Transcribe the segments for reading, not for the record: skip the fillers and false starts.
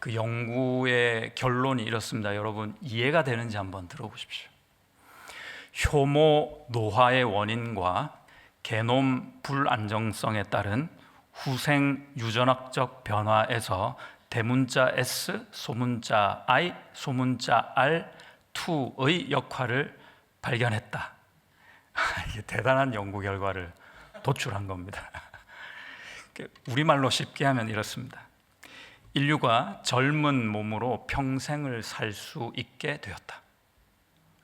그 연구의 결론이 이렇습니다. 여러분 이해가 되는지 한번 들어보십시오. 효모 노화의 원인과 게놈 불안정성에 따른 후생 유전학적 변화에서 대문자 S, 소문자 I, 소문자 R2의 역할을 발견했다. 이게 대단한 연구 결과를 도출한 겁니다. 우리말로 쉽게 하면 이렇습니다. 인류가 젊은 몸으로 평생을 살 수 있게 되었다.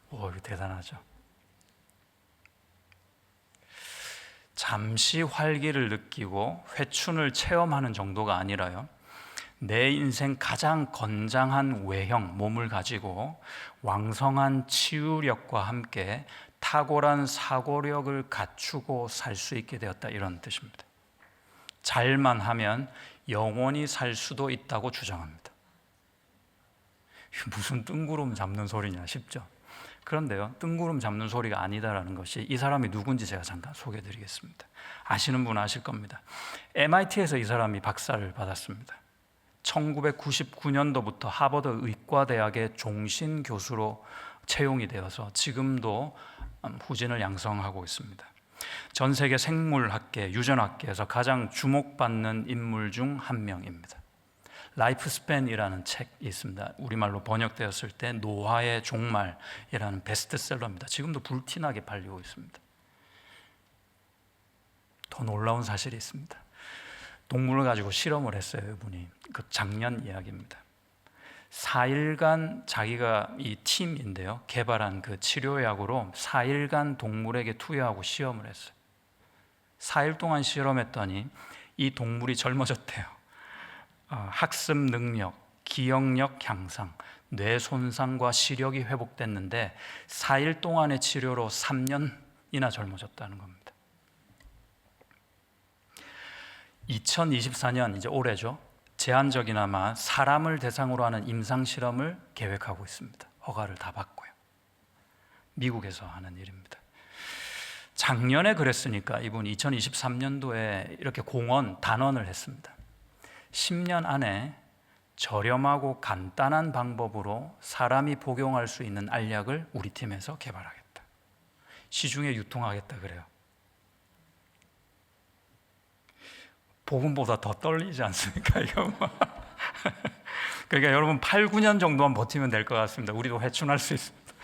오, 이거 대단하죠. 잠시 활기를 느끼고 회춘을 체험하는 정도가 아니라요, 내 인생 가장 건장한 외형, 몸을 가지고 왕성한 치유력과 함께 탁월한 사고력을 갖추고 살 수 있게 되었다, 이런 뜻입니다. 잘만 하면 영원히 살 수도 있다고 주장합니다. 무슨 뜬구름 잡는 소리냐 싶죠? 그런데요, 뜬구름 잡는 소리가 아니다라는 것이 이 사람이 누군지 제가 잠깐 소개해 드리겠습니다. 아시는 분은 아실 겁니다. MIT에서 이 사람이 박사를 받았습니다. 1999년도부터 하버드 의과대학의 종신 교수로 채용이 되어서 지금도 후진을 양성하고 있습니다. 전 세계 생물학계, 유전학계에서 가장 주목받는 인물 중 한 명입니다. 라이프 스팬이라는 책이 있습니다. 우리말로 번역되었을 때 노화의 종말이라는 베스트셀러입니다. 지금도 불티나게 팔리고 있습니다. 더 놀라운 사실이 있습니다. 동물을 가지고 실험을 했어요. 이분이. 그 작년 이야기입니다. 4일간 자기가 이 팀인데요, 개발한 그 치료약으로 4일간 동물에게 투여하고 시험을 했어요. 4일 동안 실험했더니 이 동물이 젊어졌대요. 학습 능력, 기억력 향상, 뇌 손상과 시력이 회복됐는데 4일 동안의 치료로 3년이나 젊어졌다는 겁니다. 2024년, 이제 올해죠, 제한적이나마 사람을 대상으로 하는 임상 실험을 계획하고 있습니다. 허가를 다 받고요. 미국에서 하는 일입니다. 작년에 그랬으니까 이분 2023년도에 이렇게 단언을 했습니다. 10년 안에 저렴하고 간단한 방법으로 사람이 복용할 수 있는 알약을 우리 팀에서 개발하겠다. 시중에 유통하겠다 그래요. 복음보다 더 떨리지 않습니까? 이거 그러니까 여러분 8, 9년 정도만 버티면 될 것 같습니다. 우리도 회춘할 수 있습니다.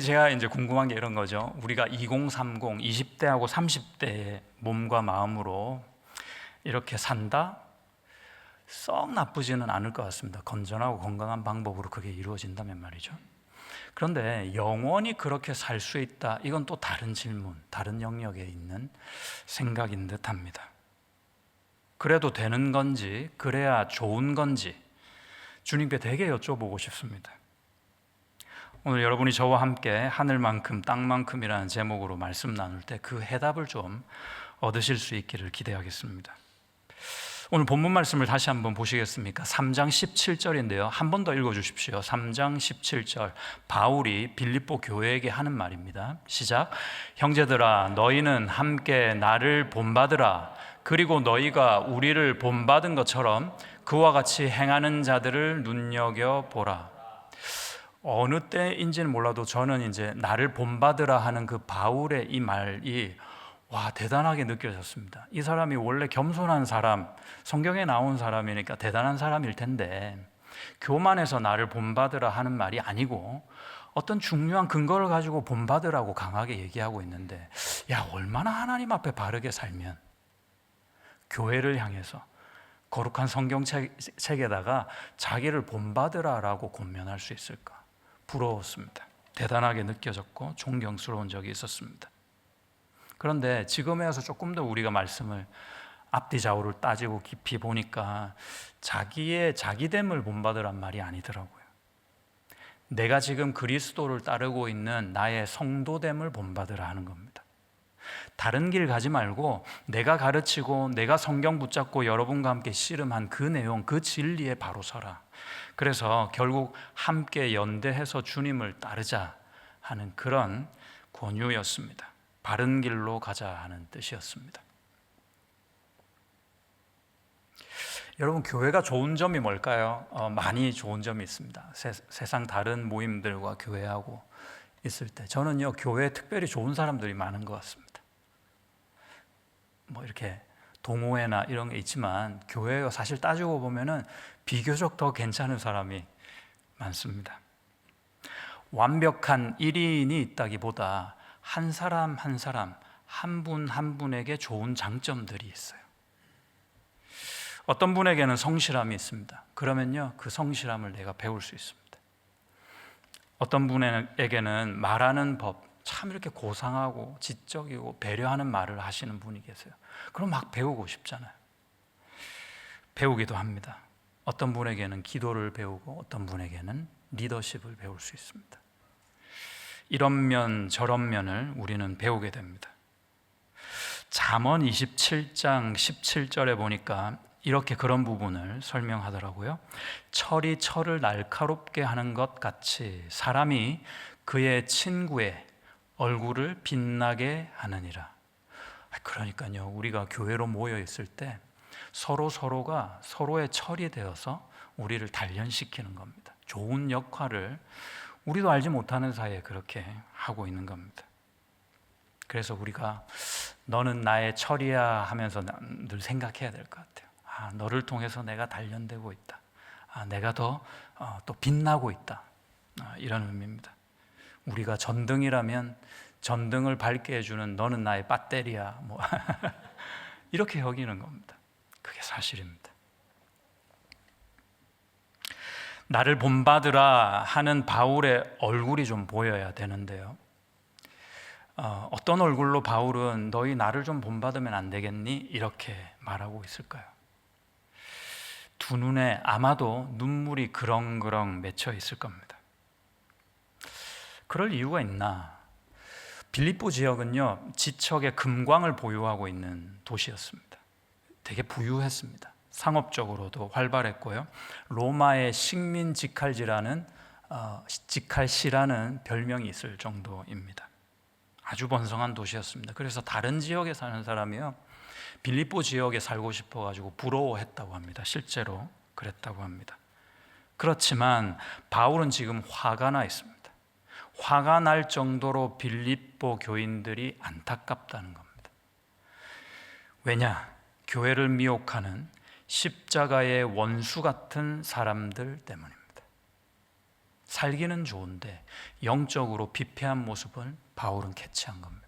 제가 이제 궁금한 게 이런 거죠. 우리가 2030, 20대하고 30대의 몸과 마음으로 이렇게 산다? 썩 나쁘지는 않을 것 같습니다. 건전하고 건강한 방법으로 그게 이루어진다면 말이죠. 그런데 영원히 그렇게 살 수 있다? 이건 또 다른 질문, 다른 영역에 있는 생각인 듯합니다. 그래도 되는 건지, 그래야 좋은 건지 주님께 되게 여쭤보고 싶습니다. 오늘 여러분이 저와 함께 하늘만큼 땅만큼이라는 제목으로 말씀 나눌 때 그 해답을 좀 얻으실 수 있기를 기대하겠습니다. 오늘 본문 말씀을 다시 한번 보시겠습니까? 3장 17절인데요. 한 번 더 읽어주십시오. 3장 17절, 바울이 빌립보 교회에게 하는 말입니다. 시작. 형제들아, 너희는 함께 나를 본받으라. 그리고 너희가 우리를 본받은 것처럼 그와 같이 행하는 자들을 눈여겨보라. 어느 때인지는 몰라도 저는 이제 나를 본받으라 하는 그 바울의 이 말이 대단하게 느껴졌습니다. 이 사람이 원래 겸손한 사람, 성경에 나온 사람이니까 대단한 사람일 텐데 교만해서 나를 본받으라 하는 말이 아니고 어떤 중요한 근거를 가지고 본받으라고 강하게 얘기하고 있는데, 얼마나 하나님 앞에 바르게 살면 교회를 향해서 거룩한 성경책에다가 자기를 본받으라라고 권면할 수 있을까? 부러웠습니다. 대단하게 느껴졌고 존경스러운 적이 있었습니다. 그런데 지금에 와서 조금 더 우리가 말씀을 앞뒤 좌우를 따지고 깊이 보니까 자기의 자기됨을 본받으란 말이 아니더라고요. 내가 지금 그리스도를 따르고 있는 나의 성도됨을 본받으라 하는 겁니다. 다른 길 가지 말고 내가 가르치고 내가 성경 붙잡고 여러분과 함께 씨름한 그 내용, 그 진리에 바로 서라. 그래서 결국 함께 연대해서 주님을 따르자 하는 그런 권유였습니다. 바른 길로 가자 하는 뜻이었습니다. 여러분, 교회가 좋은 점이 뭘까요? 많이 좋은 점이 있습니다. 세상 다른 모임들과 교회하고 있을 때 저는요, 교회에 특별히 좋은 사람들이 많은 것 같습니다. 뭐 이렇게 동호회나 이런 게 있지만 교회가 사실 따지고 보면은 비교적 더 괜찮은 사람이 많습니다. 완벽한 1인이 있다기보다 한 사람 한 사람, 한 분 한 분에게 좋은 장점들이 있어요. 어떤 분에게는 성실함이 있습니다. 그러면요, 그 성실함을 내가 배울 수 있습니다. 어떤 분에게는 말하는 법, 참 이렇게 고상하고 지적이고 배려하는 말을 하시는 분이 계세요. 그럼 막 배우고 싶잖아요. 배우기도 합니다. 어떤 분에게는 기도를 배우고 어떤 분에게는 리더십을 배울 수 있습니다. 이런 면 저런 면을 우리는 배우게 됩니다. 잠언 27장 17절에 보니까 이렇게 그런 부분을 설명하더라고요. 철이 철을 날카롭게 하는 것 같이 사람이 그의 친구의 얼굴을 빛나게 하느니라. 그러니까요, 우리가 교회로 모여 있을 때 서로가 서로의 철이 되어서 우리를 단련시키는 겁니다. 좋은 역할을 우리도 알지 못하는 사이에 그렇게 하고 있는 겁니다. 그래서 우리가 너는 나의 철이야 하면서 늘 생각해야 될 것 같아요. 너를 통해서 내가 단련되고 있다. 내가 더 또 빛나고 있다. 이런 의미입니다. 우리가 전등이라면 전등을 밝게 해주는 너는 나의 배터리야. 뭐 이렇게 여기는 겁니다. 그게 사실입니다. 나를 본받으라 하는 바울의 얼굴이 좀 보여야 되는데요. 어떤 얼굴로 바울은 너희 나를 좀 본받으면 안 되겠니? 이렇게 말하고 있을까요? 두 눈에 아마도 눈물이 그렁그렁 맺혀 있을 겁니다. 그럴 이유가 있나? 빌립보 지역은요, 지척에 금광을 보유하고 있는 도시였습니다. 되게 부유했습니다. 상업적으로도 활발했고요. 로마의 식민 직할시라는 별명이 있을 정도입니다. 아주 번성한 도시였습니다. 그래서 다른 지역에 사는 사람이요, 빌립보 지역에 살고 싶어가지고 부러워했다고 합니다. 실제로 그랬다고 합니다. 그렇지만 바울은 지금 화가 나 있습니다. 화가 날 정도로 빌립보 교인들이 안타깝다는 겁니다. 왜냐? 교회를 미혹하는 십자가의 원수 같은 사람들 때문입니다. 살기는 좋은데 영적으로 피폐한 모습을 바울은 캐치한 겁니다.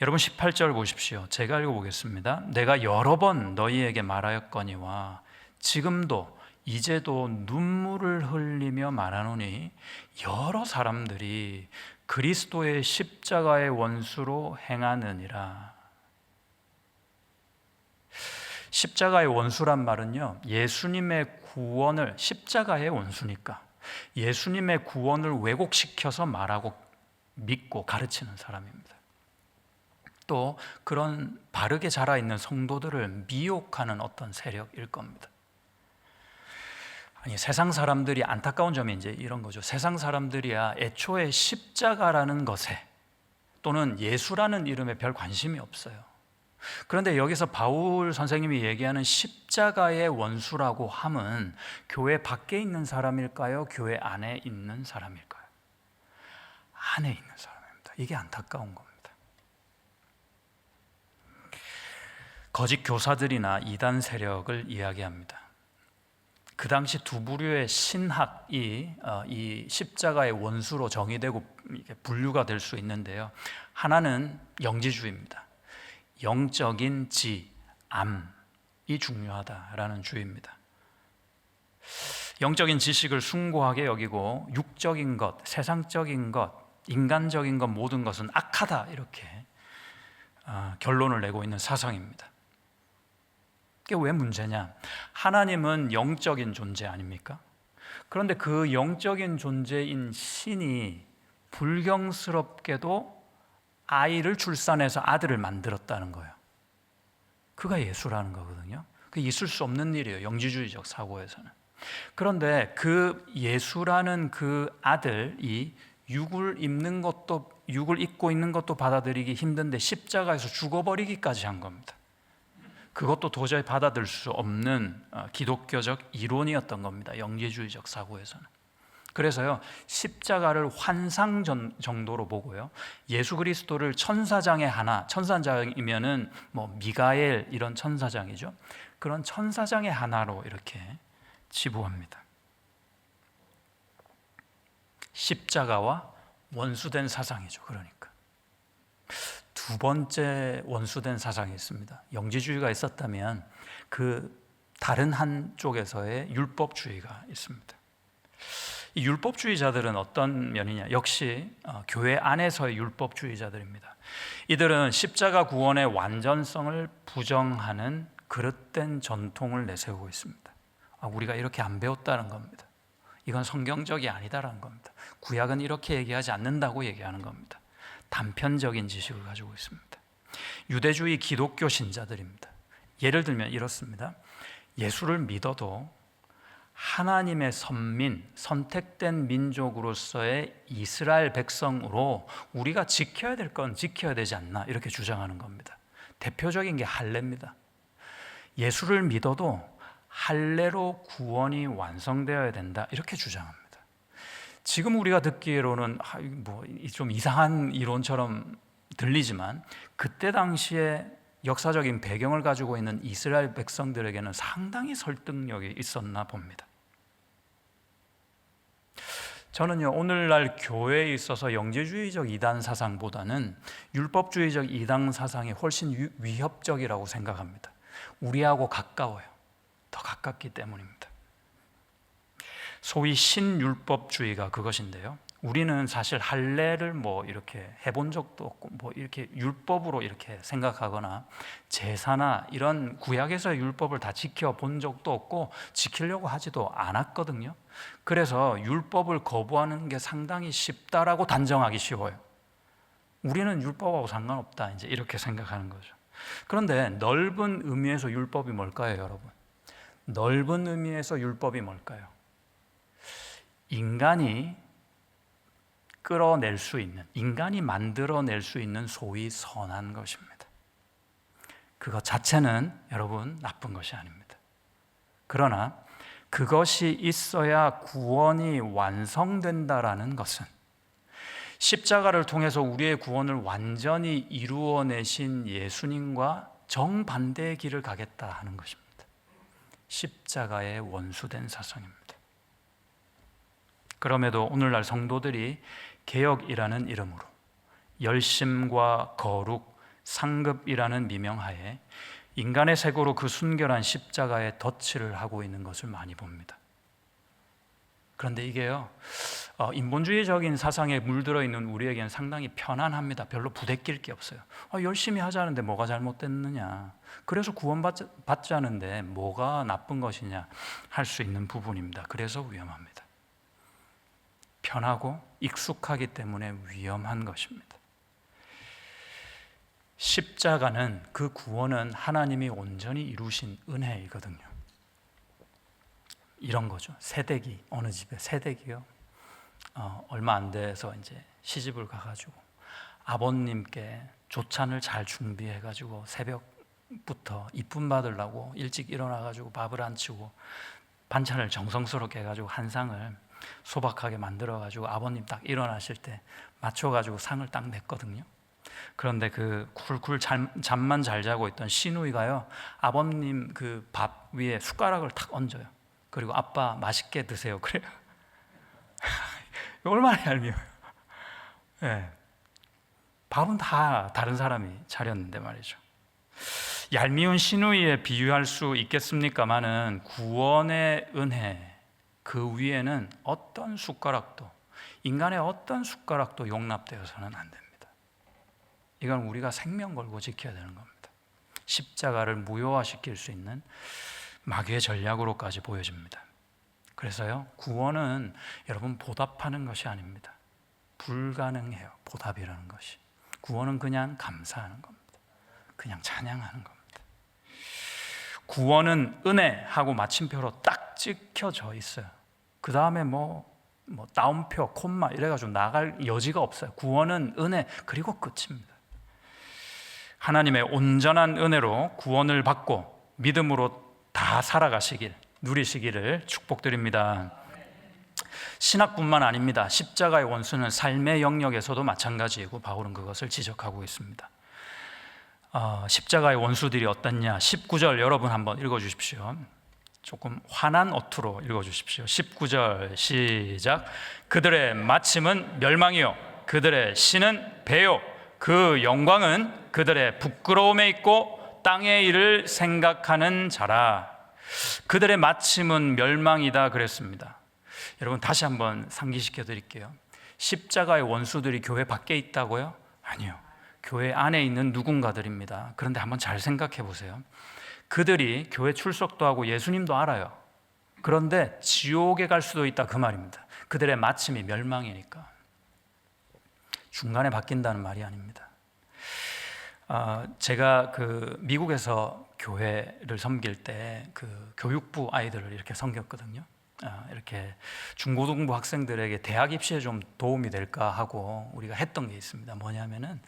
여러분 18절 보십시오. 제가 읽어보겠습니다. 내가 여러 번 너희에게 말하였거니와 지금도 이제도 눈물을 흘리며 말하노니 여러 사람들이 그리스도의 십자가의 원수로 행하느니라. 십자가의 원수란 말은요, 예수님의 구원을, 십자가의 원수니까 예수님의 구원을 왜곡시켜서 말하고 믿고 가르치는 사람입니다. 또 그런 바르게 자라있는 성도들을 미혹하는 어떤 세력일 겁니다. 아니, 세상 사람들이 안타까운 점이 이제 이런 거죠. 세상 사람들이야 애초에 십자가라는 것에 또는 예수라는 이름에 별 관심이 없어요. 그런데 여기서 바울 선생님이 얘기하는 십자가의 원수라고 함은 교회 밖에 있는 사람일까요? 교회 안에 있는 사람일까요? 안에 있는 사람입니다. 이게 안타까운 겁니다. 거짓 교사들이나 이단 세력을 이야기합니다. 그 당시 두 부류의 신학이 이 십자가의 원수로 정의되고 분류가 될 수 있는데요. 하나는 영지주의입니다. 영적인 암이 중요하다라는 주의입니다. 영적인 지식을 숭고하게 여기고 육적인 것, 세상적인 것, 인간적인 것 모든 것은 악하다 이렇게 결론을 내고 있는 사상입니다. 이게 왜 문제냐? 하나님은 영적인 존재 아닙니까? 그런데 그 영적인 존재인 신이 불경스럽게도 아이를 출산해서 아들을 만들었다는 거예요. 그가 예수라는 거거든요. 그게 있을 수 없는 일이에요, 영지주의적 사고에서는. 그런데 그 예수라는 그 아들이 육을 입고 있는 것도 받아들이기 힘든데 십자가에서 죽어버리기까지 한 겁니다. 그것도 도저히 받아들일 수 없는 기독교적 이론이었던 겁니다. 영지주의적 사고에서는. 그래서요, 십자가를 환상 정도로 보고요, 예수 그리스도를 천사장의 하나, 천사장이면은 뭐 미가엘 이런 천사장이죠. 그런 천사장의 하나로 이렇게 치부합니다. 십자가와 원수된 사상이죠. 그러니까 두 번째 원수된 사상이 있습니다. 영지주의가 있었다면 그 다른 한쪽에서의 율법주의가 있습니다. 이 율법주의자들은 어떤 면이냐? 역시 교회 안에서의 율법주의자들입니다. 이들은 십자가 구원의 완전성을 부정하는 그릇된 전통을 내세우고 있습니다. 우리가 이렇게 안 배웠다는 겁니다. 이건 성경적이 아니다라는 겁니다. 구약은 이렇게 얘기하지 않는다고 얘기하는 겁니다. 단편적인 지식을 가지고 있습니다. 유대주의 기독교 신자들입니다. 예를 들면 이렇습니다. 예수를 믿어도 하나님의 선민, 선택된 민족으로서의 이스라엘 백성으로 우리가 지켜야 될 건 지켜야 되지 않나, 이렇게 주장하는 겁니다. 대표적인 게 할례입니다. 예수를 믿어도 할례로 구원이 완성되어야 된다, 이렇게 주장합니다. 지금 우리가 듣기로는 좀 이상한 이론처럼 들리지만 그때 당시에 역사적인 배경을 가지고 있는 이스라엘 백성들에게는 상당히 설득력이 있었나 봅니다. 저는요, 오늘날 교회에 있어서 영지주의적 이단 사상보다는 율법주의적 이단 사상이 훨씬 위협적이라고 생각합니다. 우리하고 가까워요. 더 가깝기 때문입니다. 소위 신율법주의가 그것인데요, 우리는 사실 할례를 이렇게 해본 적도 없고 이렇게 율법으로 이렇게 생각하거나 제사나 이런 구약에서의 율법을 다 지켜본 적도 없고 지키려고 하지도 않았거든요. 그래서 율법을 거부하는 게 상당히 쉽다라고 단정하기 쉬워요. 우리는 율법하고 상관없다, 이제 이렇게 생각하는 거죠. 그런데 넓은 의미에서 율법이 뭘까요, 여러분? 넓은 의미에서 율법이 뭘까요? 인간이 끌어낼 수 있는, 인간이 만들어낼 수 있는 소위 선한 것입니다. 그것 자체는 여러분 나쁜 것이 아닙니다. 그러나 그것이 있어야 구원이 완성된다라는 것은 십자가를 통해서 우리의 구원을 완전히 이루어내신 예수님과 정반대의 길을 가겠다 하는 것입니다. 십자가의 원수된 사상입니다. 그럼에도 오늘날 성도들이 개혁이라는 이름으로 열심과 거룩, 상급이라는 미명하에 인간의 색으로 그 순결한 십자가에 덧칠을 하고 있는 것을 많이 봅니다. 그런데 이게요, 인본주의적인 사상에 물들어 있는 우리에게는 상당히 편안합니다. 별로 부대낄 게 없어요. 열심히 하자는데 뭐가 잘못됐느냐, 그래서 구원받자는데 뭐가 나쁜 것이냐 할 수 있는 부분입니다. 그래서 위험합니다. 편하고 익숙하기 때문에 위험한 것입니다. 십자가는, 그 구원은 하나님이 온전히 이루신 은혜이거든요. 이런 거죠. 새댁이, 어느 집에 새댁이요, 얼마 안 돼서 이제 시집을 가가지고 아버님께 조찬을 잘 준비해가지고 새벽부터 이쁨 받으려고 일찍 일어나가지고 밥을 안 치고 반찬을 정성스럽게 해가지고 한 상을 소박하게 만들어가지고 아버님 딱 일어나실 때 맞춰가지고 상을 딱 냈거든요. 그런데 그 굴굴 잠만 잘 자고 있던 시누이가요, 아버님 그 밥 위에 숟가락을 탁 얹어요. 그리고 아빠 맛있게 드세요, 그래요. 얼마나 얄미워요. 네. 밥은 다 다른 사람이 차렸는데 말이죠. 얄미운 시누이에 비유할 수 있겠습니까마는 구원의 은혜, 그 위에는 어떤 숟가락도, 인간의 어떤 숟가락도 용납되어서는 안 됩니다. 이건 우리가 생명 걸고 지켜야 되는 겁니다. 십자가를 무효화시킬 수 있는 마귀의 전략으로까지 보여집니다. 그래서요, 구원은 여러분 보답하는 것이 아닙니다. 불가능해요, 보답이라는 것이. 구원은 그냥 감사하는 겁니다. 그냥 찬양하는 겁니다. 구원은 은혜하고 마침표로 딱 찍혀져 있어요. 그 다음에 따옴표, 콤마 이래가지고 나갈 여지가 없어요. 구원은 은혜, 그리고 끝입니다. 하나님의 온전한 은혜로 구원을 받고 믿음으로 다 살아가시길, 누리시기를 축복드립니다. 신학뿐만 아닙니다. 십자가의 원수는 삶의 영역에서도 마찬가지이고 바울은 그것을 지적하고 있습니다. 십자가의 원수들이 어떻냐? 19절 여러분 한번 읽어주십시오. 조금 환한 어투로 읽어주십시오. 19절 시작. 그들의 마침은 멸망이요 그들의 신은 배요 그 영광은 그들의 부끄러움에 있고 땅의 일을 생각하는 자라. 그들의 마침은 멸망이다 그랬습니다. 여러분 다시 한번 상기시켜 드릴게요. 십자가의 원수들이 교회 밖에 있다고요? 아니요, 교회 안에 있는 누군가들입니다. 그런데 한번 잘 생각해 보세요. 그들이 교회 출석도 하고 예수님도 알아요. 그런데 지옥에 갈 수도 있다 그 말입니다. 그들의 마침이 멸망이니까. 중간에 바뀐다는 말이 아닙니다. 제가 미국에서 교회를 섬길 때 교육부 아이들을 이렇게 섬겼거든요. 이렇게 중고등부 학생들에게 대학 입시에 좀 도움이 될까 하고 우리가 했던 게 있습니다. 뭐냐면은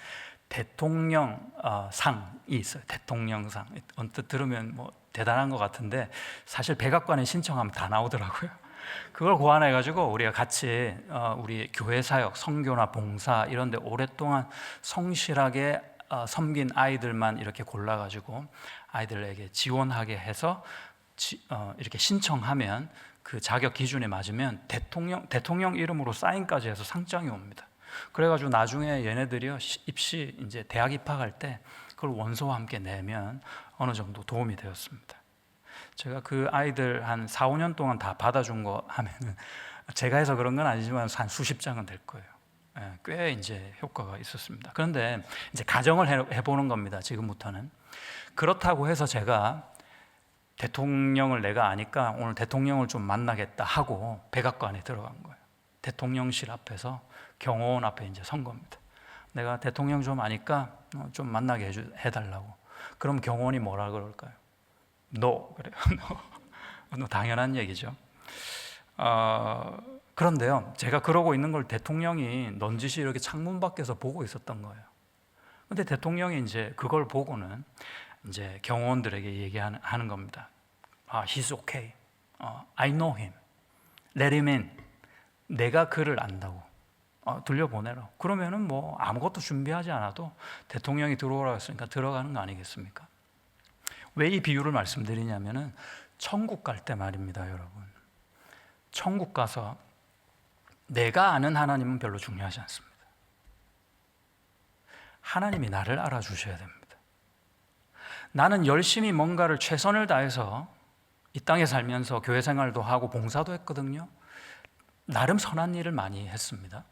대통령 상이 있어요. 대통령상. 언뜻 들으면 뭐 대단한 것 같은데 사실 백악관에 신청하면 다 나오더라고요. 그걸 고안해가지고 우리가 같이 우리 교회 사역, 선교나 봉사 이런 데 오랫동안 성실하게 섬긴 아이들만 이렇게 골라가지고 아이들에게 지원하게 해서 이렇게 신청하면 그 자격 기준에 맞으면 대통령 이름으로 사인까지 해서 상장이 옵니다. 그래가지고 나중에 얘네들이요 입시 이제 대학 입학할 때 그걸 원서와 함께 내면 어느 정도 도움이 되었습니다. 제가 그 아이들 한 4, 5년 동안 다 받아준 거 하면은 제가 해서 그런 건 아니지만 한 수십 장은 될 거예요. 꽤 이제 효과가 있었습니다. 그런데 이제 가정을 해보는 겁니다. 지금부터는. 그렇다고 해서 제가 대통령을 내가 아니까 오늘 대통령을 좀 만나겠다 하고 백악관에 들어간 거예요. 대통령실 앞에서 경호원 앞에 이제 선 겁니다. 내가 대통령 좀 아니까 좀 만나게 해달라고. 그럼 경호원이 뭐라 그럴까요? No 그래요. No. 당연한 얘기죠. 그런데요, 제가 그러고 있는 걸 대통령이 넌지시 이렇게 창문 밖에서 보고 있었던 거예요. 근데 대통령이 이제 그걸 보고는 이제 경호원들에게 얘기하는 겁니다. He's okay. I know him. Let him in. 내가 그를 안다고. 들려보내라. 그러면은 뭐 아무것도 준비하지 않아도 대통령이 들어오라고 했으니까 들어가는 거 아니겠습니까? 왜 이 비유를 말씀드리냐면은 천국 갈 때 말입니다, 여러분. 천국 가서 내가 아는 하나님은 별로 중요하지 않습니다. 하나님이 나를 알아주셔야 됩니다. 나는 열심히 뭔가를 최선을 다해서 이 땅에 살면서 교회 생활도 하고 봉사도 했거든요. 나름 선한 일을 많이 했습니다.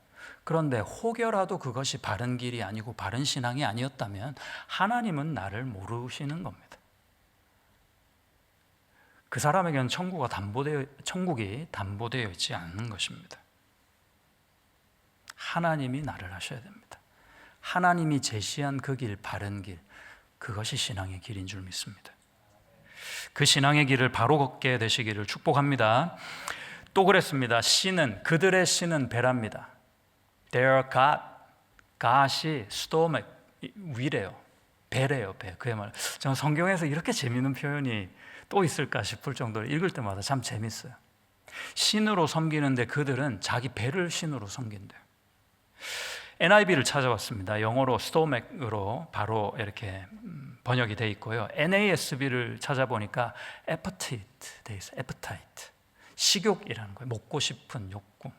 그런데 혹여라도 그것이 바른 길이 아니고 바른 신앙이 아니었다면 하나님은 나를 모르시는 겁니다. 그 사람에게는 천국이 담보되어 있지 않는 것입니다. 하나님이 나를 아셔야 됩니다. 하나님이 제시한 그 길, 바른 길, 그것이 신앙의 길인 줄 믿습니다. 그 신앙의 길을 바로 걷게 되시기를 축복합니다. 또 그랬습니다. 그들의 신은 배랍니다. Their God, God이 stomach, 위래요. 배래요, 배. 그야말로 저는 성경에서 이렇게 재미있는 표현이 또 있을까 싶을 정도로 읽을 때마다 참 재밌어요. 신으로 섬기는데 그들은 자기 배를 신으로 섬긴대요. NIV를 찾아봤습니다. 영어로 stomach으로 바로 이렇게 번역이 돼 있고요. NASB를 찾아보니까 appetite 돼 있어요. appetite. 식욕이라는 거예요. 먹고 싶은 욕구.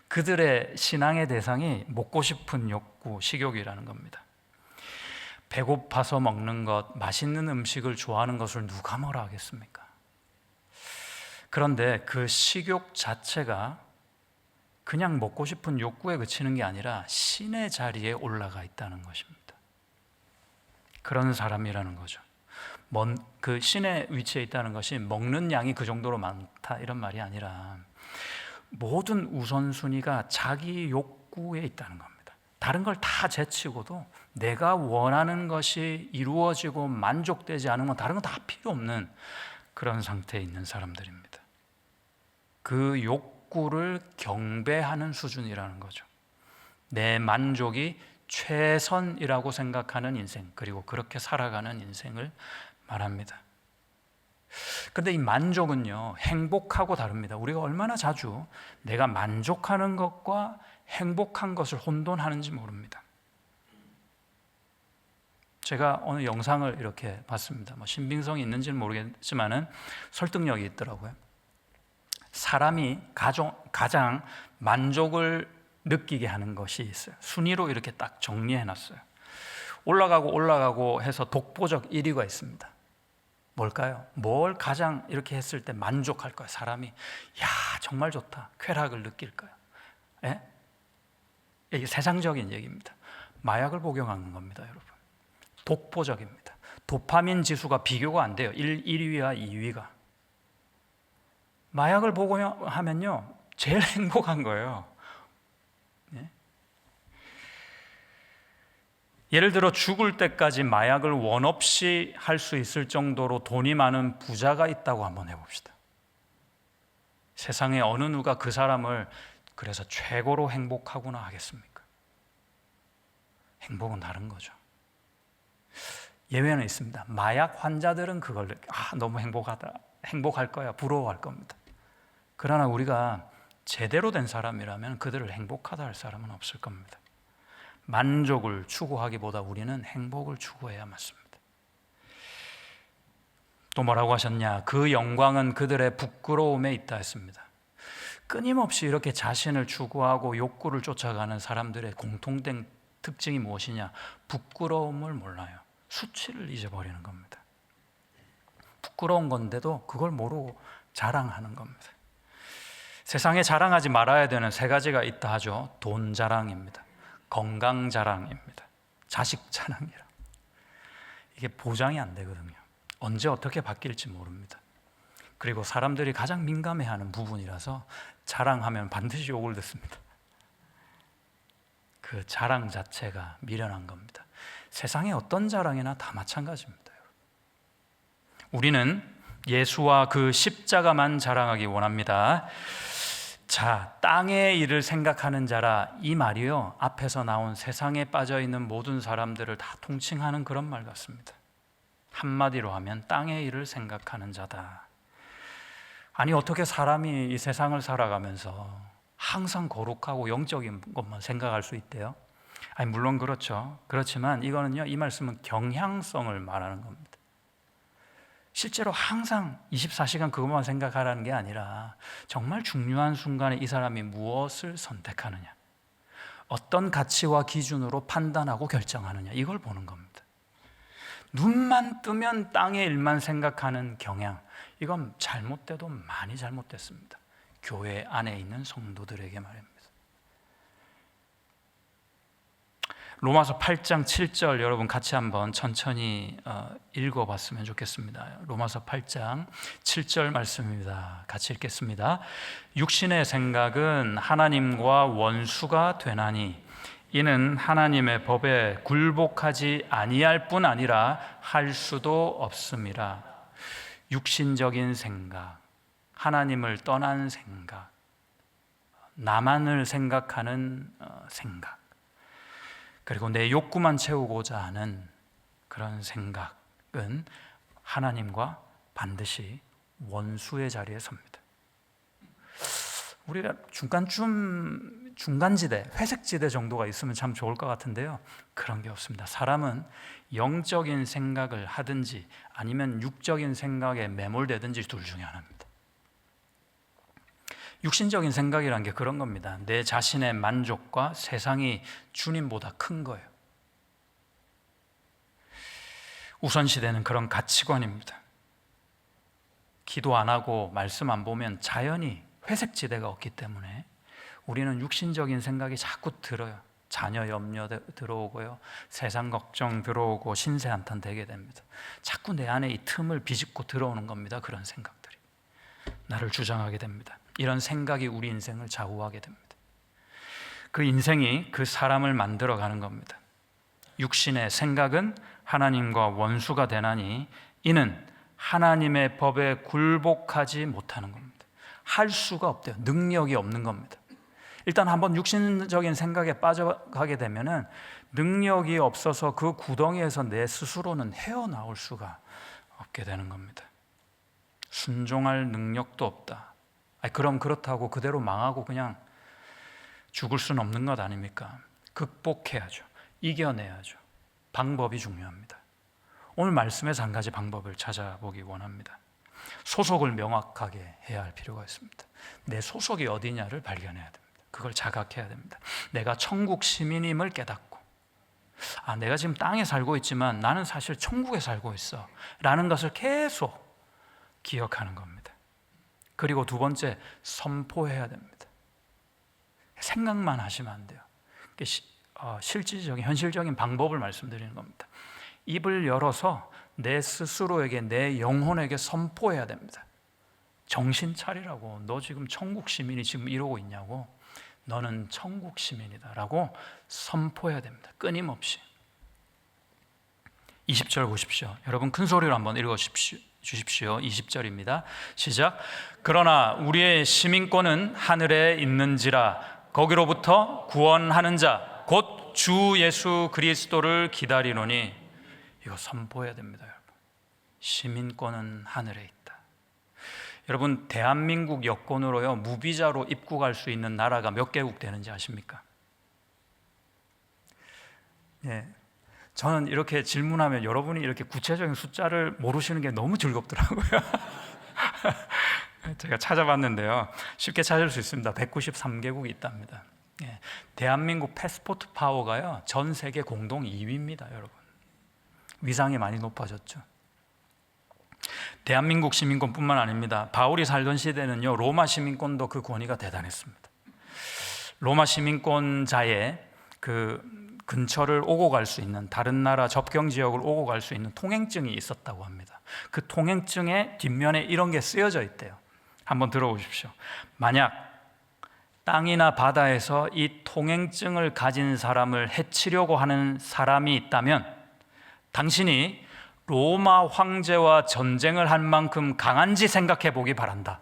그들의 신앙의 대상이 먹고 싶은 욕구, 식욕이라는 겁니다. 배고파서 먹는 것, 맛있는 음식을 좋아하는 것을 누가 뭐라 하겠습니까? 그런데 그 식욕 자체가 그냥 먹고 싶은 욕구에 그치는 게 아니라 신의 자리에 올라가 있다는 것입니다. 그런 사람이라는 거죠. 그 신의 위치에 있다는 것이 먹는 양이 그 정도로 많다 이런 말이 아니라 모든 우선순위가 자기 욕구에 있다는 겁니다. 다른 걸 다 제치고도 내가 원하는 것이 이루어지고 만족되지 않으면 다른 건 다 필요 없는 그런 상태에 있는 사람들입니다. 그 욕구를 경배하는 수준이라는 거죠. 내 만족이 최선이라고 생각하는 인생, 그리고 그렇게 살아가는 인생을 말합니다. 근데 이 만족은요, 행복하고 다릅니다. 우리가 얼마나 자주 내가 만족하는 것과 행복한 것을 혼돈하는지 모릅니다. 제가 오늘 영상을 이렇게 봤습니다. 신빙성이 있는지는 모르겠지만은 설득력이 있더라고요. 사람이 가장 만족을 느끼게 하는 것이 있어요. 순위로 이렇게 딱 정리해 놨어요. 올라가고 해서 독보적 1위가 있습니다. 뭘까요? 뭘 가장 이렇게 했을 때 만족할까요? 사람이 야 정말 좋다, 쾌락을 느낄까요? 예? 이게 세상적인 얘기입니다. 마약을 복용하는 겁니다, 여러분. 독보적입니다. 도파민 지수가 비교가 안 돼요. 1위와 2위가. 마약을 복용하면요 제일 행복한 거예요. 예? 예를 들어 죽을 때까지 마약을 원 없이 할 수 있을 정도로 돈이 많은 부자가 있다고 한번 해봅시다. 세상에 어느 누가 그 사람을 그래서 최고로 행복하구나 하겠습니까? 행복은 다른 거죠. 예외는 있습니다. 마약 환자들은 그걸 너무 행복할 거야, 부러워할 겁니다. 그러나 우리가 제대로 된 사람이라면 그들을 행복하다 할 사람은 없을 겁니다. 만족을 추구하기보다 우리는 행복을 추구해야 맞습니다. 또 뭐라고 하셨냐? 그 영광은 그들의 부끄러움에 있다 했습니다. 끊임없이 이렇게 자신을 추구하고 욕구를 쫓아가는 사람들의 공통된 특징이 무엇이냐? 부끄러움을 몰라요. 수치를 잊어버리는 겁니다. 부끄러운 건데도 그걸 모르고 자랑하는 겁니다. 세상에 자랑하지 말아야 되는 3가지가 있다 하죠. 돈 자랑입니다. 건강 자랑입니다. 자식 자랑이라. 이게 보장이 안 되거든요. 언제 어떻게 바뀔지 모릅니다. 그리고 사람들이 가장 민감해하는 부분이라서 자랑하면 반드시 욕을 듣습니다. 그 자랑 자체가 미련한 겁니다. 세상의 어떤 자랑이나 다 마찬가지입니다. 우리는 예수와 그 십자가만 자랑하기 원합니다. 자, 땅의 일을 생각하는 자라, 이 말이요 앞에서 나온 세상에 빠져있는 모든 사람들을 다 통칭하는 그런 말 같습니다. 한마디로 하면 땅의 일을 생각하는 자다. 아니 어떻게 사람이 이 세상을 살아가면서 항상 거룩하고 영적인 것만 생각할 수 있대요? 아니 물론 그렇죠. 그렇지만 이거는요, 이 말씀은 경향성을 말하는 겁니다. 실제로 항상 24시간 그것만 생각하라는 게 아니라 정말 중요한 순간에 이 사람이 무엇을 선택하느냐, 어떤 가치와 기준으로 판단하고 결정하느냐, 이걸 보는 겁니다. 눈만 뜨면 땅의 일만 생각하는 경향, 이건 잘못돼도 많이 잘못됐습니다. 교회 안에 있는 성도들에게 말입니다. 로마서 8장 7절 여러분 같이 한번 천천히 읽어봤으면 좋겠습니다. 로마서 8장 7절 말씀입니다. 같이 읽겠습니다. 육신의 생각은 하나님과 원수가 되나니 이는 하나님의 법에 굴복하지 아니할 뿐 아니라 할 수도 없음이라. 육신적인 생각, 하나님을 떠난 생각, 나만을 생각하는 생각, 그리고 내 욕구만 채우고자 하는 그런 생각은 하나님과 반드시 원수의 자리에 섭니다. 우리가 중간지대, 회색지대 정도가 있으면 참 좋을 것 같은데요, 그런 게 없습니다. 사람은 영적인 생각을 하든지 아니면 육적인 생각에 매몰되든지 둘 중에 하나입니다. 육신적인 생각이란 게 그런 겁니다. 내 자신의 만족과 세상이 주님보다 큰 거예요. 우선시되는 그런 가치관입니다. 기도 안 하고 말씀 안 보면 자연히 회색지대가 없기 때문에 우리는 육신적인 생각이 자꾸 들어요. 자녀 염려 들어오고요, 세상 걱정 들어오고 신세 한탄 되게 됩니다. 자꾸 내 안에 이 틈을 비집고 들어오는 겁니다. 그런 생각들이 나를 주장하게 됩니다. 이런 생각이 우리 인생을 좌우하게 됩니다. 그 인생이 그 사람을 만들어가는 겁니다. 육신의 생각은 하나님과 원수가 되나니 이는 하나님의 법에 굴복하지 못하는 겁니다. 할 수가 없대요. 능력이 없는 겁니다. 일단 한번 육신적인 생각에 빠져가게 되면은 능력이 없어서 그 구덩이에서 내 스스로는 헤어나올 수가 없게 되는 겁니다. 순종할 능력도 없다. 그럼 그렇다고 그대로 망하고 그냥 죽을 수는 없는 것 아닙니까? 극복해야죠. 이겨내야죠. 방법이 중요합니다. 오늘 말씀에서 한 가지 방법을 찾아보기 원합니다. 소속을 명확하게 해야 할 필요가 있습니다. 내 소속이 어디냐를 발견해야 됩니다. 그걸 자각해야 됩니다. 내가 천국 시민임을 깨닫고, 내가 지금 땅에 살고 있지만 나는 사실 천국에 살고 있어 라는 것을 계속 기억하는 겁니다. 그리고 두 번째, 선포해야 됩니다. 생각만 하시면 안 돼요. 실질적인, 현실적인 방법을 말씀드리는 겁니다. 입을 열어서 내 스스로에게, 내 영혼에게 선포해야 됩니다. 정신 차리라고. 너 지금 천국 시민이 지금 이러고 있냐고. 너는 천국 시민이다 라고 선포해야 됩니다. 끊임없이. 20절 보십시오. 여러분 큰 소리로 한번 읽어주십시오. 20절입니다. 시작. 그러나 우리의 시민권은 하늘에 있는지라 거기로부터 구원하는 자 곧 주 예수 그리스도를 기다리노니. 이거 선포해야 됩니다. 여러분. 시민권은 하늘에 있다. 여러분 대한민국 여권으로요 무비자로 입국할 수 있는 나라가 몇 개국 되는지 아십니까? 예, 저는 이렇게 질문하면 여러분이 이렇게 구체적인 숫자를 모르시는 게 너무 즐겁더라고요. 제가 찾아봤는데요, 쉽게 찾을 수 있습니다. 193개국이 있답니다. 예, 대한민국 패스포트 파워가요 전 세계 공동 2위입니다. 여러분, 위상이 많이 높아졌죠. 대한민국 시민권뿐만 아닙니다. 바울이 살던 시대는요 로마 시민권도 그 권위가 대단했습니다. 로마 시민권자의 그 근처를 오고 갈 수 있는, 다른 나라 접경 지역을 오고 갈 수 있는 통행증이 있었다고 합니다. 그 통행증의 뒷면에 이런 게 쓰여져 있대요. 한번 들어보십시오. 만약 땅이나 바다에서 이 통행증을 가진 사람을 해치려고 하는 사람이 있다면 당신이 로마 황제와 전쟁을 한 만큼 강한지 생각해 보기 바란다.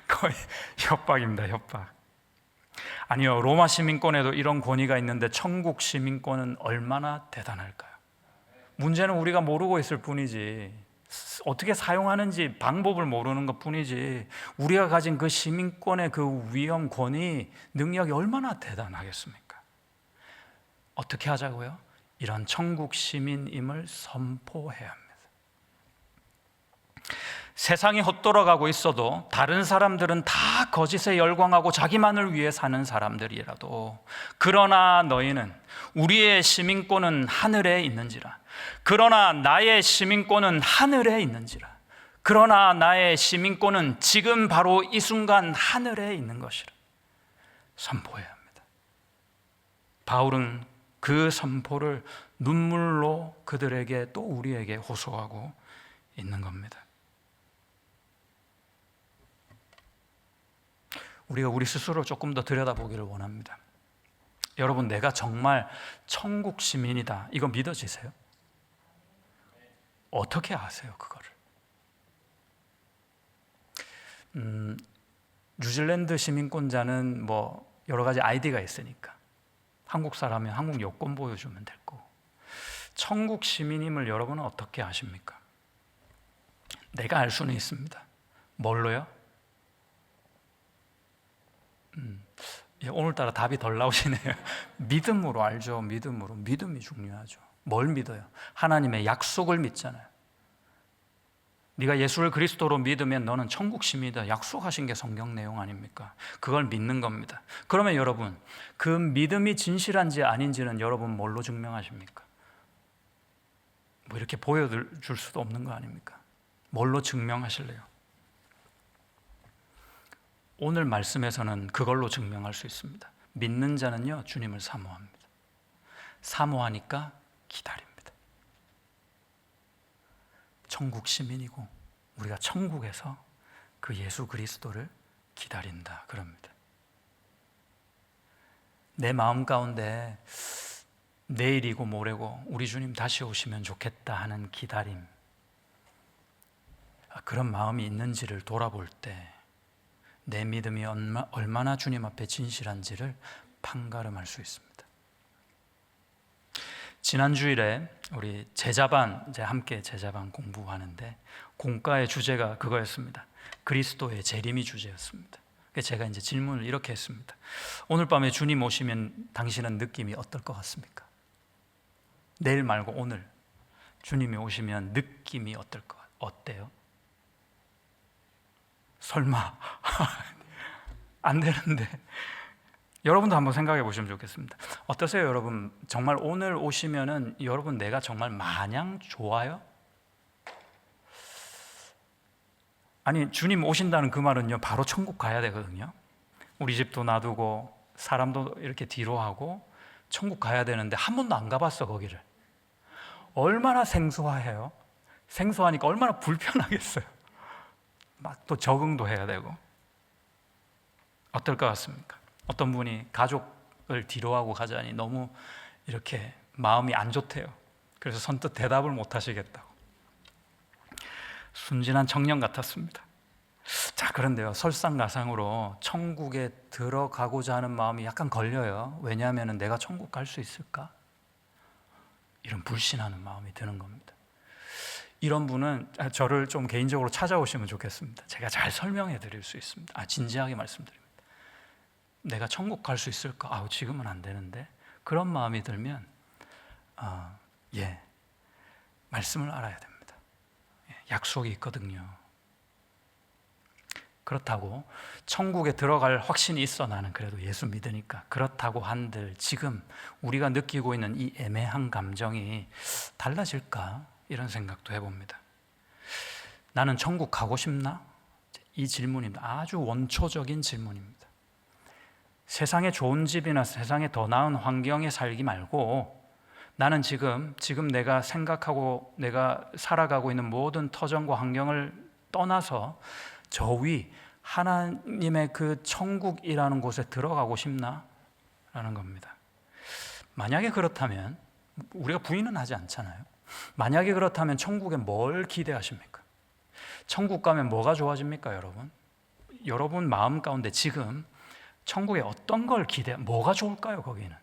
거의 협박입니다. 협박. 아니요, 로마 시민권에도 이런 권위가 있는데 천국 시민권은 얼마나 대단할까요? 문제는 우리가 모르고 있을 뿐이지, 어떻게 사용하는지 방법을 모르는 것 뿐이지, 우리가 가진 그 시민권의 그 위험, 권위, 능력이 얼마나 대단하겠습니까? 어떻게 하자고요? 이런 천국 시민임을 선포해야 합니다. 세상이 헛돌아가고 있어도 다른 사람들은 다 거짓에 열광하고 자기만을 위해 사는 사람들이라도, 그러나 너희는 우리의 시민권은 하늘에 있는지라. 그러나 나의 시민권은 하늘에 있는지라. 그러나 나의 시민권은 지금 바로 이 순간 하늘에 있는 것이라. 선포해야 합니다. 바울은 그 선포를 눈물로 그들에게, 또 우리에게 호소하고 있는 겁니다. 우리가 우리 스스로 조금 더 들여다보기를 원합니다. 여러분, 내가 정말 천국 시민이다, 이거 믿어지세요? 어떻게 아세요, 그거를? 뉴질랜드 시민권자는 뭐 여러 가지 아이디가 있으니까 한국 사람이면 한국 여권 보여주면 될 거고, 천국 시민임을 여러분은 어떻게 아십니까? 내가 알 수는 있습니다. 뭘로요? 오늘따라 답이 덜 나오시네요. 믿음으로 알죠. 믿음으로. 믿음이 중요하죠. 뭘 믿어요? 하나님의 약속을 믿잖아요. 네가 예수를 그리스도로 믿으면 너는 천국 시민이다, 약속하신 게 성경 내용 아닙니까? 그걸 믿는 겁니다. 그러면 여러분, 그 믿음이 진실한지 아닌지는 여러분 뭘로 증명하십니까? 뭐 이렇게 보여줄 수도 없는 거 아닙니까? 뭘로 증명하실래요? 오늘 말씀에서는 그걸로 증명할 수 있습니다. 믿는 자는요 주님을 사모합니다. 사모하니까 기다립니다. 천국 시민이고 우리가 천국에서 그 예수 그리스도를 기다린다, 그럽니다. 내 마음 가운데 내일이고 모레고 우리 주님 다시 오시면 좋겠다 하는 기다림, 그런 마음이 있는지를 돌아볼 때 내 믿음이 얼마나 주님 앞에 진실한지를 판가름할 수 있습니다. 지난 주일에 우리 제자반, 이제 함께 제자반 공부하는데 공과의 주제가 그거였습니다. 그리스도의 재림이 주제였습니다. 그래서 제가 이제 질문을 이렇게 했습니다. 오늘 밤에 주님 오시면 당신은 느낌이 어떨 것 같습니까? 내일 말고 오늘 주님이 오시면 느낌이 어때요? 설마 안 되는데. 여러분도 한번 생각해 보시면 좋겠습니다. 어떠세요, 여러분? 정말 오늘 오시면은 여러분 내가 정말 마냥 좋아요? 아니, 주님 오신다는 그 말은요, 바로 천국 가야 되거든요. 우리 집도 놔두고 사람도 이렇게 뒤로 하고 천국 가야 되는데 한 번도 안 가봤어, 거기를. 얼마나 생소해요? 생소하니까 얼마나 불편하겠어요. 막 또 적응도 해야 되고. 어떨 것 같습니까? 어떤 분이 가족을 뒤로하고 가자니 너무 이렇게 마음이 안 좋대요. 그래서 선뜻 대답을 못 하시겠다고. 순진한 청년 같았습니다. 자, 그런데요, 설상가상으로 천국에 들어가고자 하는 마음이 약간 걸려요. 왜냐하면 내가 천국 갈 수 있을까? 이런 불신하는 마음이 드는 겁니다. 이런 분은 저를 좀 개인적으로 찾아오시면 좋겠습니다. 제가 잘 설명해 드릴 수 있습니다. 진지하게 말씀드립니다. 내가 천국 갈 수 있을까? 지금은 안 되는데. 그런 마음이 들면 말씀을 알아야 됩니다. 약속이 있거든요. 그렇다고 천국에 들어갈 확신이 있어. 나는 그래도 예수 믿으니까. 그렇다고 한들 지금 우리가 느끼고 있는 이 애매한 감정이 달라질까? 이런 생각도 해봅니다. 나는 천국 가고 싶나? 이 질문입니다. 아주 원초적인 질문입니다. 세상에 좋은 집이나 세상에 더 나은 환경에 살기 말고 나는 지금 내가 생각하고 내가 살아가고 있는 모든 터전과 환경을 떠나서 저 위 하나님의 그 천국이라는 곳에 들어가고 싶나? 라는 겁니다. 만약에 그렇다면, 우리가 부인은 하지 않잖아요. 만약에 그렇다면 천국에 뭘 기대하십니까? 천국 가면 뭐가 좋아집니까, 여러분? 여러분 마음 가운데 지금 천국에 어떤 걸 뭐가 좋을까요, 거기는?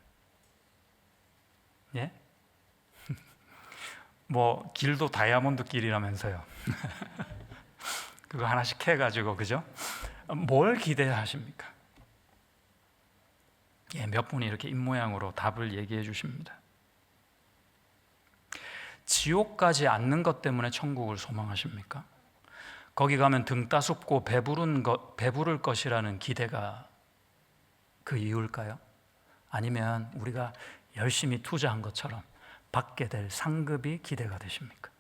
예? 뭐 길도 다이아몬드 길이라면서요. 그거 하나씩 해가지고, 그죠? 뭘 기대하십니까? 몇 분이 이렇게 입모양으로 답을 얘기해 주십니다. 지옥 가지 않는 것 때문에 천국을 소망하십니까? 거기 가면 등 따숩고 배부를 것이라는 기대가 그 이유일까요? 아니면 우리가 열심히 투자한 것처럼 받게 될 상급이 기대가 되십니까?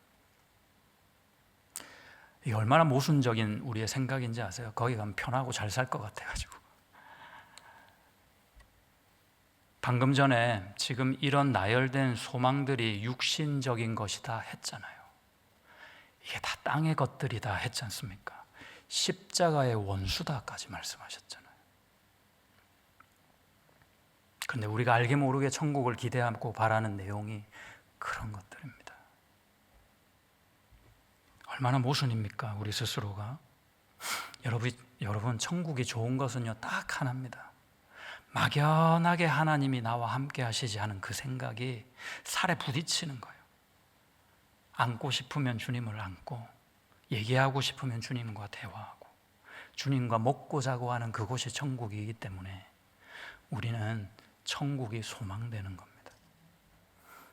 이게 얼마나 모순적인 우리의 생각인지 아세요? 거기 가면 편하고 잘 살 것 같아가지고. 방금 전에 지금 이런 나열된 소망들이 육신적인 것이다 했잖아요. 이게 다 땅의 것들이다 했지 않습니까? 십자가의 원수다까지 말씀하셨잖아요. 그런데 우리가 알게 모르게 천국을 기대하고 바라는 내용이 그런 것들입니다. 얼마나 모순입니까, 우리 스스로가? 여러분, 천국이 좋은 것은요, 딱 하나입니다. 막연하게 하나님이 나와 함께 하시지 않은 그 생각이 살에 부딪히는 거예요. 안고 싶으면 주님을 안고, 얘기하고 싶으면 주님과 대화하고, 주님과 먹고 자고 하는 그곳이 천국이기 때문에 우리는 천국이 소망되는 겁니다.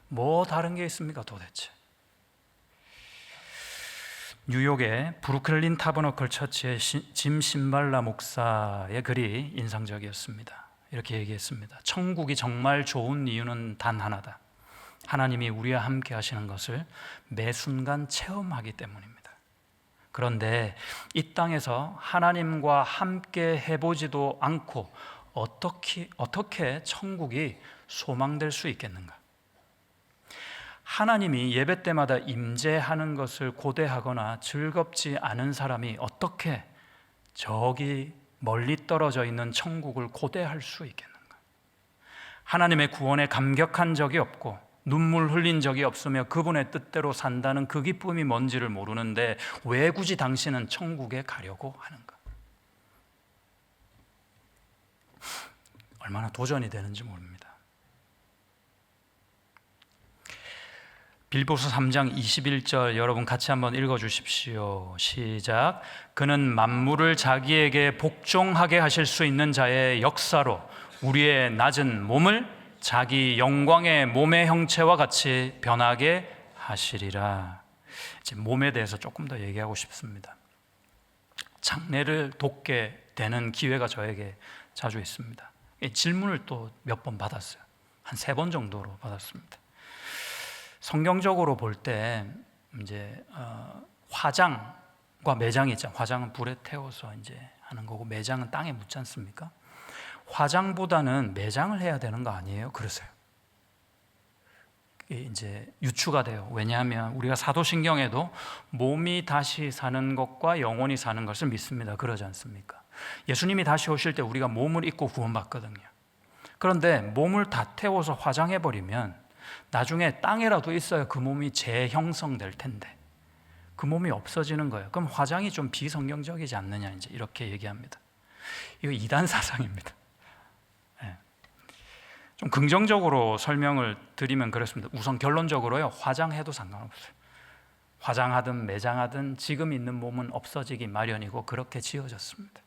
뭐 다른 게 있습니까, 도대체? 뉴욕의 브루클린 타버너클 처치의 짐 신발라 목사의 글이 인상적이었습니다. 이렇게 얘기했습니다. 천국이 정말 좋은 이유는 단 하나다. 하나님이 우리와 함께 하시는 것을 매 순간 체험하기 때문입니다. 그런데 이 땅에서 하나님과 함께 해보지도 않고 어떻게 천국이 소망될 수 있겠는가? 하나님이 예배 때마다 임재하는 것을 고대하거나 즐겁지 않은 사람이 어떻게 저기 멀리 떨어져 있는 천국을 고대할 수 있겠는가? 하나님의 구원에 감격한 적이 없고 눈물 흘린 적이 없으며 그분의 뜻대로 산다는 그 기쁨이 뭔지를 모르는데 왜 굳이 당신은 천국에 가려고 하는가? 얼마나 도전이 되는지 모릅니다. 빌보서 3장 21절 여러분 같이 한번 읽어주십시오. 시작. 그는 만물을 자기에게 복종하게 하실 수 있는 자의 역사로 우리의 낮은 몸을 자기 영광의 몸의 형체와 같이 변하게 하시리라. 이제 몸에 대해서 조금 더 얘기하고 싶습니다. 장례를 돕게 되는 기회가 저에게 자주 있습니다. 질문을 또 몇 번 받았어요. 한 3번 정도로 받았습니다. 성경적으로 볼 때 이제 화장과 매장이 있잖아요. 화장은 불에 태워서 이제 하는 거고 매장은 땅에 묻지 않습니까? 화장보다는 매장을 해야 되는 거 아니에요? 그러세요. 이제 유추가 돼요. 왜냐하면 우리가 사도신경에도 몸이 다시 사는 것과 영혼이 사는 것을 믿습니다. 그러지 않습니까? 예수님이 다시 오실 때 우리가 몸을 입고 구원받거든요. 그런데 몸을 다 태워서 화장해버리면 나중에 땅에라도 있어야 그 몸이 재형성될 텐데 그 몸이 없어지는 거예요. 그럼 화장이 좀 비성경적이지 않느냐 이제 이렇게 얘기합니다. 이거 이단 사상입니다. 네. 좀 긍정적으로 설명을 드리면 그렇습니다. 우선 결론적으로요, 화장해도 상관없어요. 화장하든 매장하든 지금 있는 몸은 없어지기 마련이고 그렇게 지어졌습니다.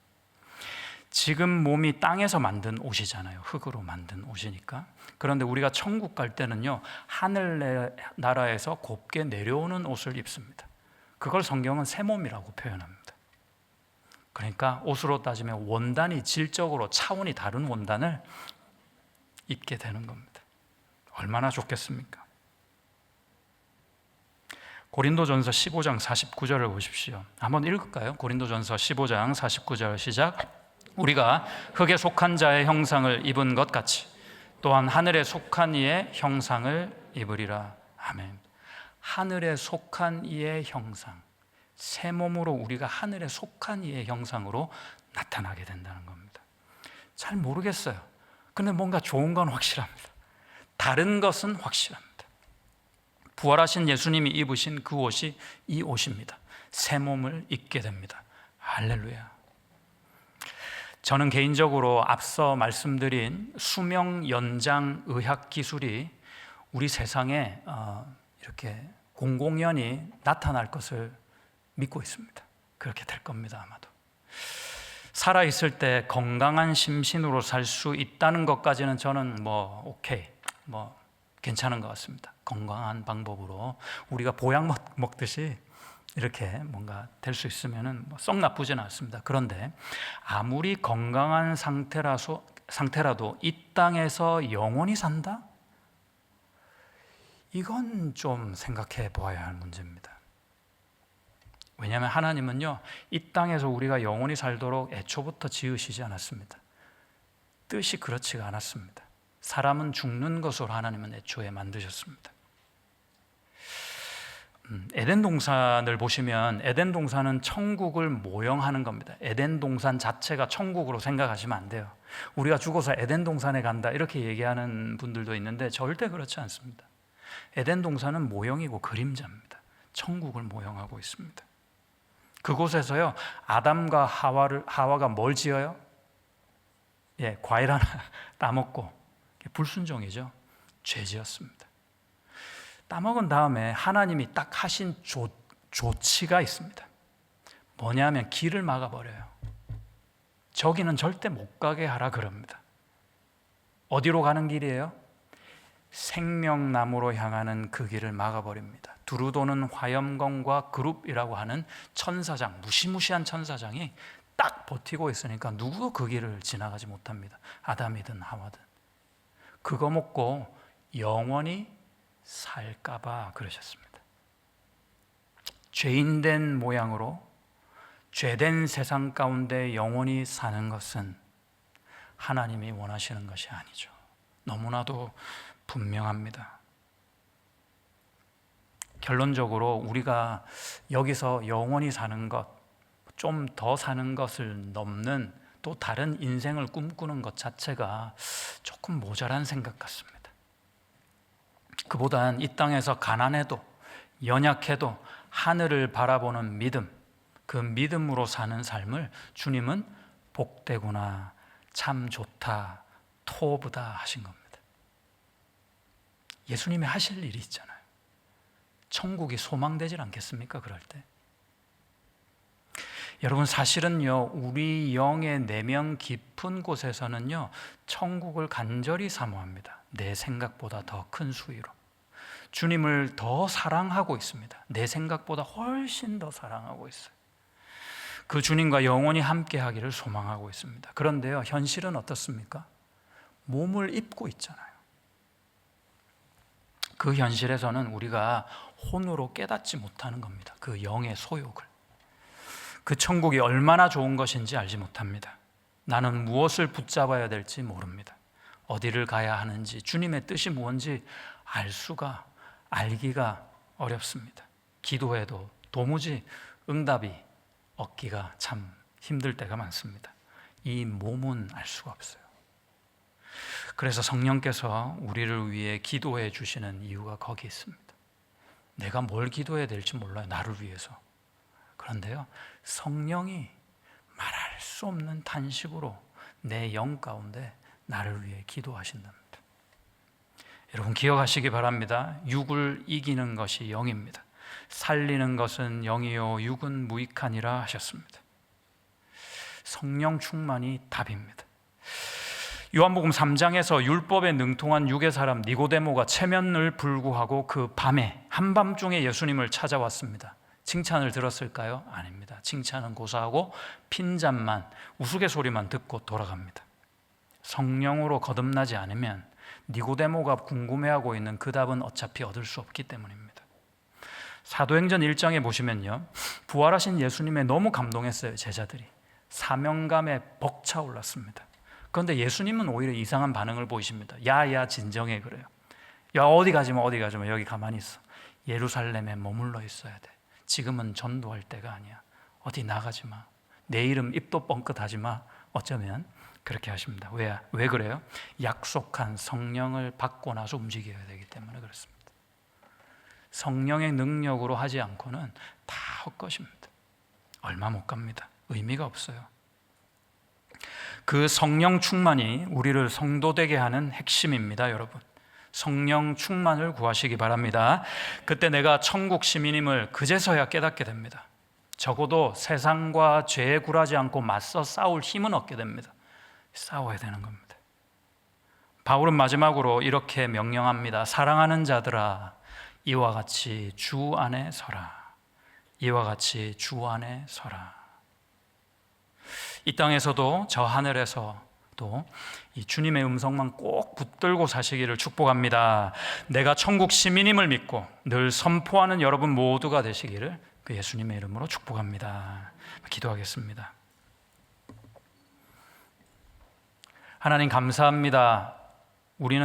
지금 몸이 땅에서 만든 옷이잖아요. 흙으로 만든 옷이니까. 그런데 우리가 천국 갈 때는요, 하늘나라에서 곱게 내려오는 옷을 입습니다. 그걸 성경은 새 몸이라고 표현합니다. 그러니까 옷으로 따지면 원단이 질적으로 차원이 다른 원단을 입게 되는 겁니다. 얼마나 좋겠습니까? 고린도전서 15장 49절을 보십시오. 한번 읽을까요? 고린도전서 15장 49절 시작. 우리가 흙에 속한 자의 형상을 입은 것 같이 또한 하늘에 속한 이의 형상을 입으리라. 아멘. 하늘에 속한 이의 형상, 새 몸으로 우리가 하늘에 속한 이의 형상으로 나타나게 된다는 겁니다. 잘 모르겠어요. 근데 뭔가 좋은 건 확실합니다. 다른 것은 확실합니다. 부활하신 예수님이 입으신 그 옷이 이 옷입니다. 새 몸을 입게 됩니다. 할렐루야. 저는 개인적으로 앞서 말씀드린 수명 연장 의학 기술이 우리 세상에 이렇게 공공연히 나타날 것을 믿고 있습니다. 그렇게 될 겁니다. 아마도 살아있을 때 건강한 심신으로 살 수 있다는 것까지는 저는 오케이, 괜찮은 것 같습니다. 건강한 방법으로 우리가 보약 먹듯이 이렇게 뭔가 될 수 있으면 썩 나쁘지는 않습니다. 그런데 아무리 건강한 상태라도 이 땅에서 영원히 산다? 이건 좀 생각해 보아야 할 문제입니다. 왜냐하면 하나님은요, 이 땅에서 우리가 영원히 살도록 애초부터 지으시지 않았습니다. 뜻이 그렇지가 않았습니다. 사람은 죽는 것으로 하나님은 애초에 만드셨습니다. 에덴 동산을 보시면 에덴 동산은 천국을 모형하는 겁니다. 에덴 동산 자체가 천국으로 생각하시면 안 돼요. 우리가 죽어서 에덴 동산에 간다 이렇게 얘기하는 분들도 있는데 절대 그렇지 않습니다. 에덴 동산은 모형이고 그림자입니다. 천국을 모형하고 있습니다. 그곳에서요, 아담과 하와가 뭘 지어요? 과일 하나 따먹고 불순종이죠. 죄지었습니다. 따먹은 다음에 하나님이 딱 하신 조치가 있습니다. 뭐냐면 길을 막아버려요. 저기는 절대 못 가게 하라 그럽니다. 어디로 가는 길이에요? 생명나무로 향하는 그 길을 막아버립니다. 두루 도는 화염검과 그룹이라고 하는 천사장, 무시무시한 천사장이 딱 버티고 있으니까 누구도 그 길을 지나가지 못합니다. 아담이든 하와든. 그거 먹고 영원히 살까봐 그러셨습니다. 죄인된 모양으로 죄된 세상 가운데 영원히 사는 것은 하나님이 원하시는 것이 아니죠. 너무나도 분명합니다. 결론적으로 우리가 여기서 영원히 사는 것, 좀 더 사는 것을 넘는 또 다른 인생을 꿈꾸는 것 자체가 조금 모자란 생각 같습니다. 그보단 이 땅에서 가난해도 연약해도 하늘을 바라보는 믿음, 그 믿음으로 사는 삶을 주님은 복되구나, 참 좋다, 토부다 하신 겁니다. 예수님이 하실 일이 있잖아요. 천국이 소망되질 않겠습니까? 그럴 때 여러분, 사실은요, 우리 영의 내면 깊은 곳에서는요, 천국을 간절히 사모합니다. 내 생각보다 더 큰 수위로 주님을 더 사랑하고 있습니다. 내 생각보다 훨씬 더 사랑하고 있어요. 그 주님과 영원히 함께 하기를 소망하고 있습니다. 그런데요, 현실은 어떻습니까? 몸을 입고 있잖아요. 그 현실에서는 우리가 혼으로 깨닫지 못하는 겁니다. 그 영의 소욕을. 그 천국이 얼마나 좋은 것인지 알지 못합니다. 나는 무엇을 붙잡아야 될지 모릅니다. 어디를 가야 하는지, 주님의 뜻이 뭔지 알기가 어렵습니다. 기도해도 도무지 응답이 얻기가 참 힘들 때가 많습니다. 이 몸은 알 수가 없어요. 그래서 성령께서 우리를 위해 기도해 주시는 이유가 거기 있습니다. 내가 뭘 기도해야 될지 몰라요. 나를 위해서. 그런데요, 성령이 말할 수 없는 탄식으로 내 영 가운데 나를 위해 기도하신답니다. 여러분, 기억하시기 바랍니다. 육을 이기는 것이 영입니다. 살리는 것은 영이요 육은 무익하니라 하셨습니다. 성령 충만이 답입니다. 요한복음 3장에서 율법에 능통한 육의 사람 니고데모가 체면을 불구하고 그 밤에 한밤중에 예수님을 찾아왔습니다. 칭찬을 들었을까요? 아닙니다. 칭찬은 고사하고 핀잔만, 우스갯소리만 듣고 돌아갑니다. 성령으로 거듭나지 않으면 니고데모가 궁금해하고 있는 그 답은 어차피 얻을 수 없기 때문입니다. 사도행전 1장에 보시면요, 부활하신 예수님에 너무 감동했어요. 제자들이 사명감에 벅차올랐습니다. 그런데 예수님은 오히려 이상한 반응을 보이십니다. 야야 진정해 그래요. 야 어디 가지 마 여기 가만히 있어. 예루살렘에 머물러 있어야 돼. 지금은 전도할 때가 아니야. 어디 나가지 마. 내 이름 입도 뻥끗하지 마. 어쩌면 그렇게 하십니다. 왜 그래요? 약속한 성령을 받고 나서 움직여야 되기 때문에 그렇습니다. 성령의 능력으로 하지 않고는 다 헛것입니다. 얼마 못 갑니다. 의미가 없어요. 그 성령 충만이 우리를 성도되게 하는 핵심입니다, 여러분. 성령 충만을 구하시기 바랍니다. 그때 내가 천국 시민임을 그제서야 깨닫게 됩니다. 적어도 세상과 죄에 굴하지 않고 맞서 싸울 힘은 얻게 됩니다. 싸워야 되는 겁니다. 바울은 마지막으로 이렇게 명령합니다. 사랑하는 자들아, 이와 같이 주 안에 서라. 이와 같이 주 안에 서라. 이 땅에서도 저 하늘에서도 이 주님의 음성만 꼭 붙들고 사시기를 축복합니다. 내가 천국 시민임을 믿고 늘 선포하는 여러분 모두가 되시기를 그 예수님의 이름으로 축복합니다. 기도하겠습니다. 하나님 감사합니다. 우리는